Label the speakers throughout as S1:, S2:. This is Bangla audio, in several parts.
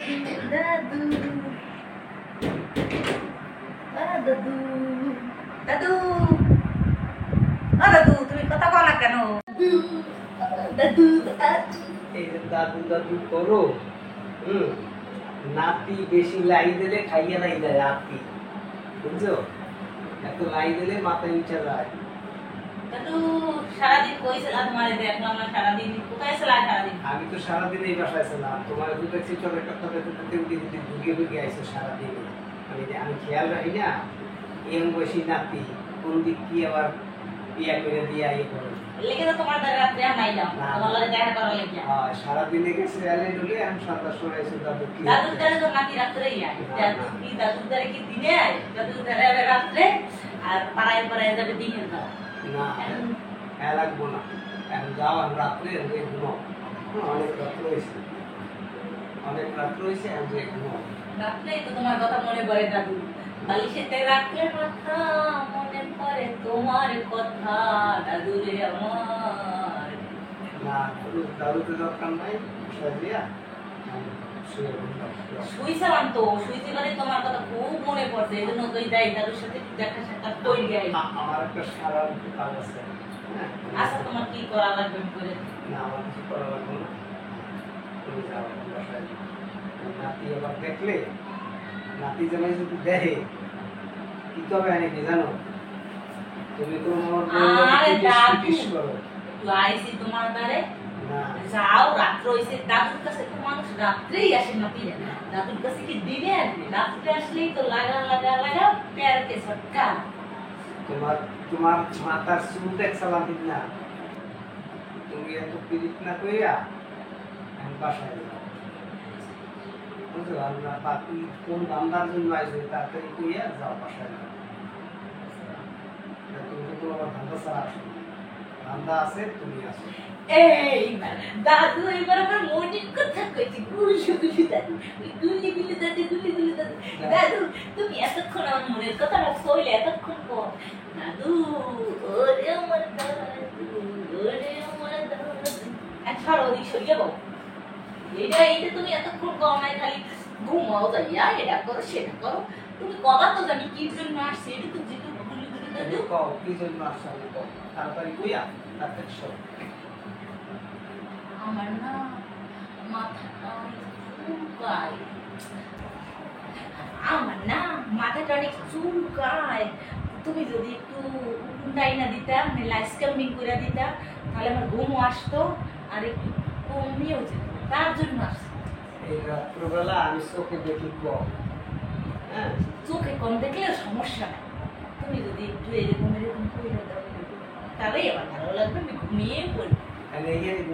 S1: দাদু দাদু দাদু দাদু তুমি কথা বলা কেন? দাদু
S2: এই যে দাদু দাদু করো, নাতি বেশি লাই দিলে খাইয়ে নাই দেয় নাতি, বুঝছো? এত লাই দিলে মাথা নিচে যায়।
S1: দাদু সারাদিন কইছিলাম তোমারে দেখলাম না, সারাদিন কোথায় ছিলা? সারাদিন
S2: আমি তো সারাদিন এই বাসায় ছিলাম, তোমার দুটো চিঠি একটা ঢুকিয়ে ঢুকিয়ে আইসো সারাদিন। আমি খেয়াল রাখি না, এম বসি নাতি কোন দিক কি আবার বিয়া করে দিয়ে ইয়ে করো
S1: লেগে তো তোমার দ্বারা রাত্রে আর নাই যাও, তোমার লগে দেখা করা লাগে।
S2: হ্যাঁ, সারাদিনে গেছে এলে ঢুকে আমি সন্ধ্যার সময় এসে দাদু কি
S1: দাদুর দ্বারা তো নাকি রাত্রেই আয়। দাদুর দ্বারা কি দিনে আয়? দাদুর দ্বারা রাত্রে, আর পাড়ায় পাড়ায় যাবে দিনের বেলা।
S2: না হ্যাঁ লাগবো না, এখন যাও আমি রাত্রে ঘুমাও। অনেক রাত্র হয়েছে, অনেক রাত্র হয়েছে, এখন যে ঘুমাও।
S1: রাত্রেই তো তোমার কথা মনে পড়ে দাদু, বালিশেতে রাখলে মাথা মনে পড়ে তোমার কথা দাদুরে আমার।
S2: না দাদুতে দরকার নাই, সাজিয়া
S1: শুইছিলাম তো, শুইতে পারে তোমার কথা খুব মনে পড়ছে, এই জন্য তুই যাই দাদুর সাথে দেখা সাক্ষাৎ করি যাই।
S2: আমার একটা সারা কাজ আছে।
S1: আচ্ছা তোমার কি করা লাগবে করে?
S2: না আমার কিছু করা লাগবে না, তুমি যাও বাসায়। নাতি আবার দেখলে, নাতি জামাই যদি দেখে কি তবে আনিকে জানো? তুমি তো
S1: আরে দাদু
S2: করো
S1: তুই আইসি তোমার দ্বারে
S2: না।
S1: যাও, রাত্র হইছে, দাদুর কাছে তো মানুষ রাত্রেই আসে না পিরে, দাদুর কাছে কি দিনে আসবে? রাত্রে আসলেই তো লাগা লাগা লাগা প্যারকে ছটকা।
S2: তোমার তোমার মাথার চুল দেখছিলাম ঠিক না, তুমি এত পিরিত না কইয়া আমি বাসায় যাও, বুঝছো? আমরা বাকি কোন বান্দার জন্য আইসো তাড়াতাড়ি কইয়া যাও বাসায় যাও। তুমি তো তোমার ধান্দা ছাড়া আসো, ধান্দা আছে তুমি আসো।
S1: এইবার দাদু এবার আমার মনের কথা কইছি, গুলু গুলু দাদু, গুলি গুলি দাদু, গুলি গুলি দাদু। দাদু তুমি এতক্ষণ আমার মনের কথা কইলে, এতক্ষণ পর দাদু ওরে আমার দাদু, ওরে আমার দাদু। আচ্ছা ওদিক সরিয়ে বল, এইটা তুমি এতক্ষণ কও নাই, খালি ঘুমাও যাইয়া এটা করো সেটা করো। তুমি কবা তো জানি কি জন্য আসছে, এটা তো যেটা গুলি গুলি দাদু।
S2: কও কি জন্য আসছো, কও তাড়াতাড়ি কইয়া তারপর সব।
S1: আমার না মাথাটা চুলকায়, আমার না মাথাটা অনেক চুলকায়। তুমি যদি একটু উকুনটাই না দিতা, মানে লাইস কামিং করে দিতা, তাহলে আমার ঘুমও আসতো আর একটু কমিয়েও যেত, তার জন্য আসতো।
S2: এই রাত্রবেলা আমি চোখে দেখি কম, হ্যাঁ
S1: চোখে কম দেখলে সমস্যা নাই, তুমি যদি একটু এরকম এরকম করে দাও তাহলেই আমার ভালো লাগবে, আমি ঘুমিয়ে পড়ি।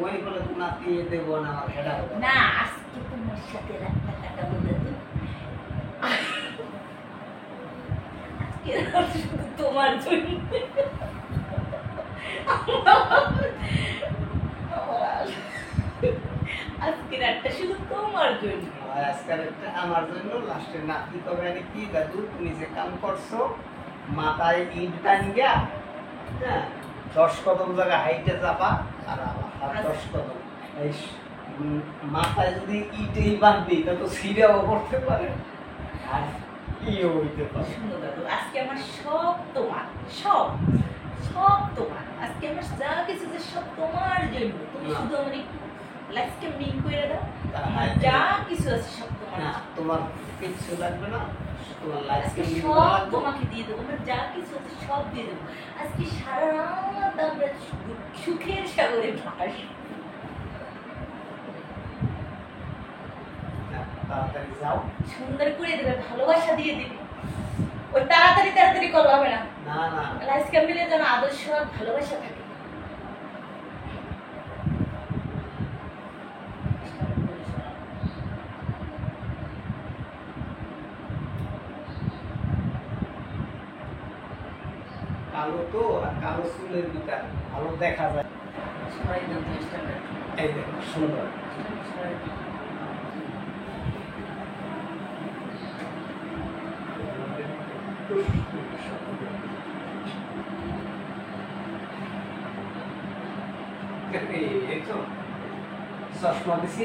S2: বই বলে তো নাতি দেবো না, আমার হেডা হবে
S1: না আজকে তোমার সাথে রাতটা কাটাবো দাদু, আজকে রাত শুধু তোমার জন্য। আজকে রাতটা শুধু তোমার জন্য।
S2: আজকাল একটা আমার জন্য লাস্টের নাতি কবে আনি কি দাদু তুমি যে কাম করছো, মাথায় ইট টান গিয়া, হ্যাঁ 10 কদম জায়গা হাইটে যাবা, আর আমার 10 কদম এই মাথায় যদি ইটেই বাঁধবি তা তো সিঁড়াও পড়তে পারে আর ইয়ে হইতে পারে।
S1: শুনো দাদু, আজকে আমার সব তোমার, সব সব তোমার, আজকে আমার যা কিছু যে সব তোমার জন্য। তুমি শুধু আমার একটু লাইফকে মিন করে দাও, আমার যা কিছু আছে সব তোমার।
S2: না তোমার কিছু লাগবে না, তোমার লাইফকে মিন
S1: সব
S2: করা
S1: তোমাকে দিয়ে দেবো, আমার যা কিছু আছে সব দিয়ে দেবো। আজকে সারা রাত আমরা সুখের সাগরে ভাসি।
S2: তাড়াতাড়ি যাও।
S1: সুন্দর করে দেবে, ভালোবাসা দিয়ে দেবে, ওই তাড়াতাড়ি তাড়াতাড়ি করবো হবে না।
S2: না না
S1: লাইফ ক্যাম্পেইনে যেন আদর্শ আর ভালোবাসা থাকে।
S2: কালো তো আর কালো চুলের ভিতর ভালো দেখা যায়।
S1: সবাই দাও চেষ্টা করে।
S2: এই দেখো সুন্দর। এই তো চশমা দিছি।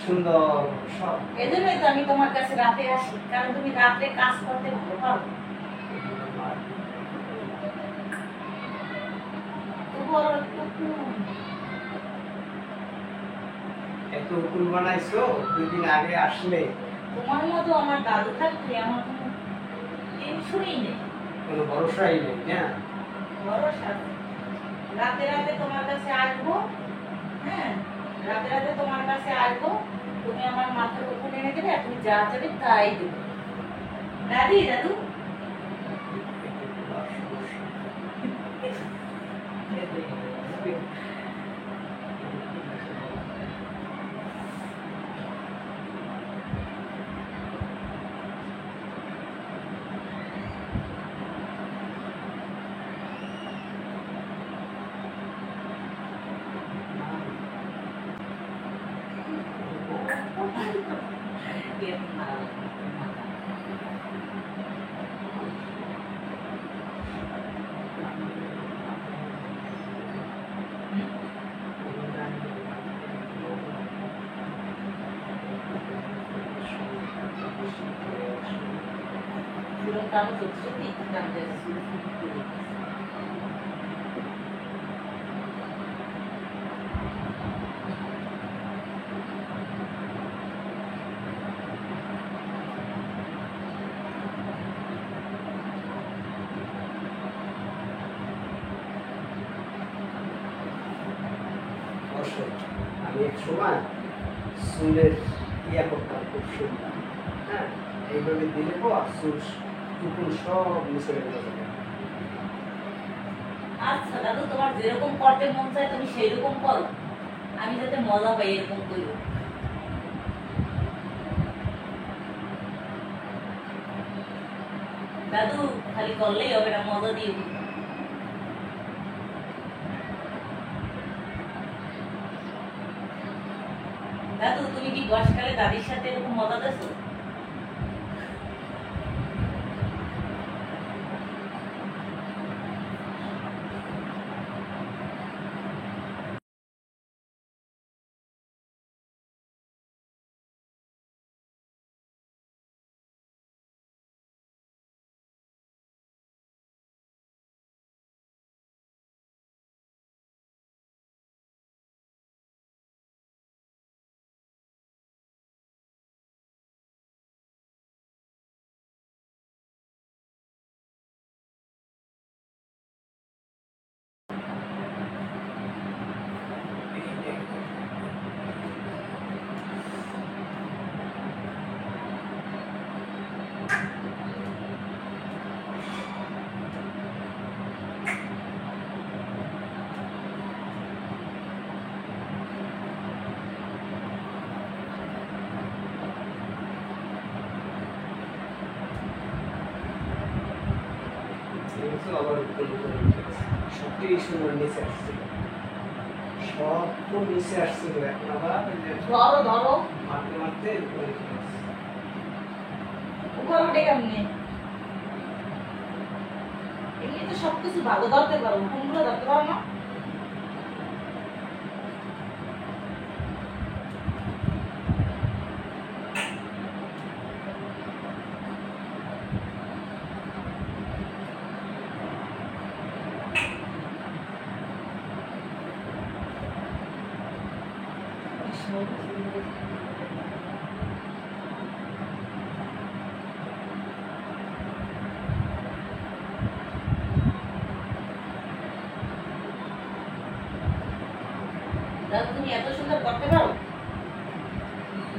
S2: সুন্দর সব।
S1: এই জন্যই তো আমি তোমার কাছে রাতে আসি, কারণ তুমি রাতে কাজ করতে ভালো পারো। তো বড় একটা কুল।
S2: এত উকুল বানাইছো, 2 দিন আগে আসলে
S1: তোমার মতো আমার দাদু থাকলে আমার কোনো টেনশনই নেই।
S2: কোনো ভরসাই নেই না।
S1: ভরসা আছে। রাতে রাতে তোমার কাছে আসবো, হ্যাঁ, রাতে রাতে তোমার কাছে আসবো, তুমি আমার মাথার উপরে এনে দেবে, আর তুমি যা চাবে তাই দেবে। দাদি দাদু Belum kamu tutup itu kan dari sini.
S2: অবশ্যই আমি এক সময় চুলের ইয়া করতাম খুব সুন্দর, হ্যাঁ, এইভাবে দিলে পর চুল টুকুন সব নিচে লেগে যাবে।
S1: আচ্ছা দাদু, তোমার যেরকম করতে মন চায় তুমি সেই রকম করো, আমি যাতে মজা পাই এরকম করো। দাদু খালি করলেই হবে না, মজা দিও। দাদু তুমি কি বয়সকালে দাদির সাথে এরকম মজা দেছো?
S2: আবার সত্যি সুন্দর নিচে আসছিল, সব তো নিচে আসছিল, এখন আবার
S1: ধরো ধরো,
S2: মারতে মারতে উপরে চলে আসছে।
S1: উপর উঠে কেমনে? এমনি তো সবকিছু ভালো ধরতে পারো, কোনগুলো ধরতে পারো না? দাদু তুমি এত সুন্দর করতে পারো,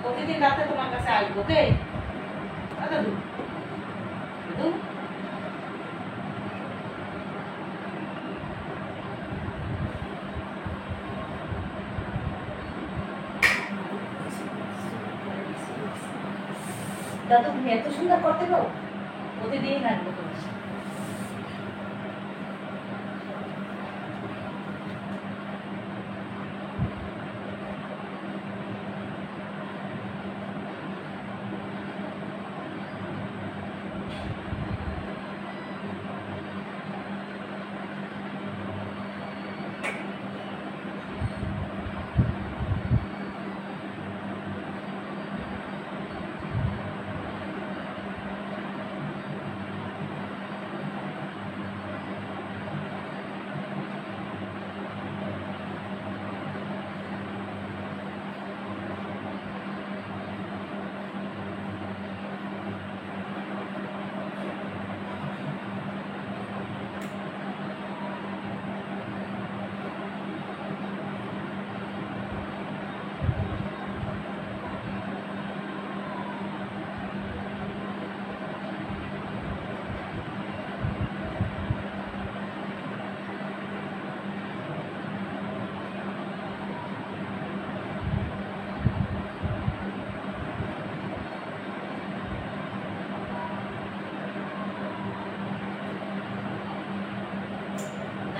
S1: প্রতিদিন রাতে তোমার কাছে আসবো, ওকে? দাদু দাদু দাদু তুমি এত সুন্দর করতে পারো, প্রতিদিন আসবো তোমার সাথে।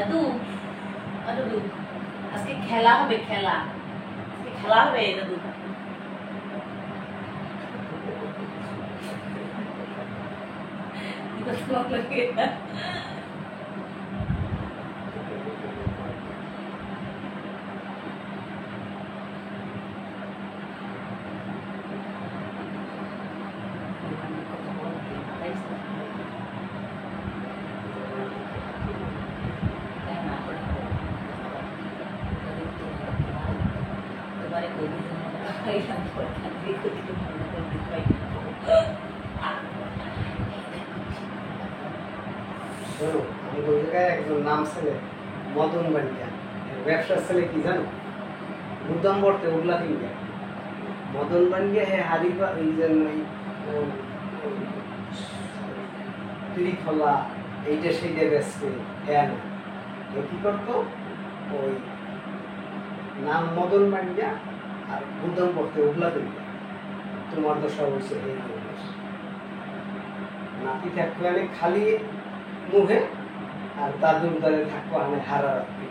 S1: দাদু দাদু আজকে খেলা হবে, খেলা আজকে খেলা হবে দাদু।
S2: শোনো, আমি ওই জায়গায় একজন নাম ছেলে মদন বাড়িয়া ব্যবসার ছেলে কি জানো, গুদাম বর্তে ওগুলা কিনবে মদন বাড়িয়া হে হারিবা এই জন্য ত্রিফলা এইটা সেইটা বেসকে হ্যাঁ না এ কি করতো, ওই নাম মদন বাড়িয়া আর গুদাম বর্তে ওগুলা কিনবে। তোমার তো সব হচ্ছে এই জিনিস নাতি থাকবে আমি খালি মুখে আর দাদুর দ্বারে থাকবো আমি হারা রাখবি।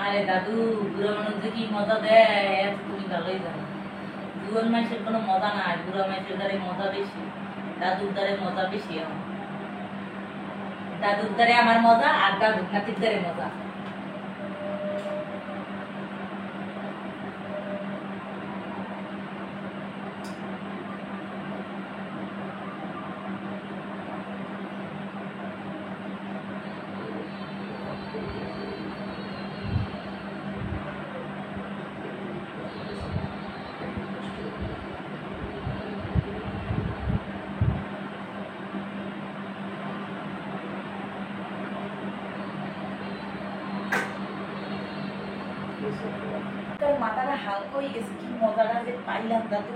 S1: আরে দাদু বুড়ো মানুষ যে কি মজা দেয় তুমি ভালোই জানো। জুয়ান মানুষের কোনো মজা নাই, বুড়ো মানুষের দ্বারে মজা বেশি, দাদুর দ্বারে মজা বেশি। আমার দাদুর দ্বারে আমার মজা আর দাদুর নাতির দ্বারে মজা। তোর মাথাটা হালকা হয়ে গেছে, কি মজাটা যে পাইলাম দাদু।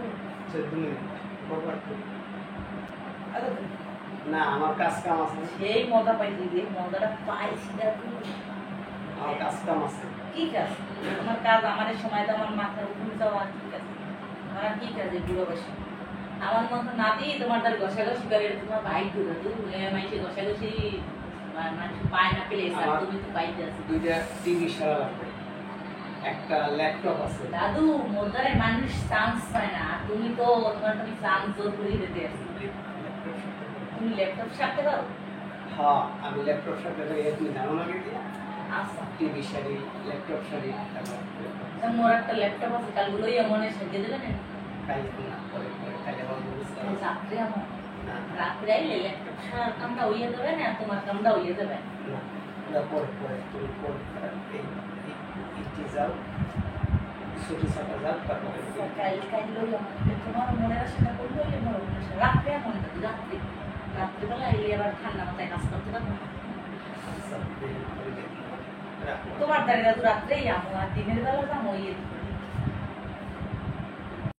S2: না আমার কাজ কাম আছে,
S1: সেই মজা পাইছি, যে মজাটা পাইছি দাদু।
S2: আমার কাজ কাম আছে।
S1: কি কাজ? আমার কাজ আমার সময় তো আমার মাথার উপর যাওয়া, কি কাজ? আমার আর কি কাজে বুড়ো বসে আমার মতো নাতি তোমার তার ঘষাঘষি করে, তোমার ভাই তো দাদু মাইসে ঘষাঘষি মানুষ পায় না পেলে তুমি তো পাইতে আছো।
S2: দুইটা টিভি সারা লাগবে, একটা ল্যাপটপ আছে।
S1: দাদু মোদারে মানুষ চান্স পায় না, আর তুমি তো তুমি চান্স জোর করে দিতে আসো। তুমি ল্যাপটপ সারতে পারো?
S2: হ্যাঁ আমি ল্যাপটপ সাথে তুমি জানো না কি
S1: আচ্ছা
S2: টিভি সারি ল্যাপটপ সারি
S1: মোর একটা ল্যাপটপ আছে, কালগুলোই মনে সাজিয়ে দেবে না?
S2: কালকে না পরে কালে
S1: রাত্রে আমার রাত্রে আইলে ল্যাপটপ সারার কামটা হইয়া যাবে না, তোমার কামটা হইয়া যাবে
S2: না পরে পরে তুমি পরে এই যাও ছুটি ছাটা যাও তারপরে
S1: কাল কাল লই তোমার মনের আশাটা করলে হইলে মোর মনের আশা রাত্রে এমন রাত্রে রাত্রিবেলা আইলে আবার ঠান্ডা মাথায় কাজ করতে পারবো। তোমার দ্বারা দাদু রাত্রেই আমো, আর দিনের বেলা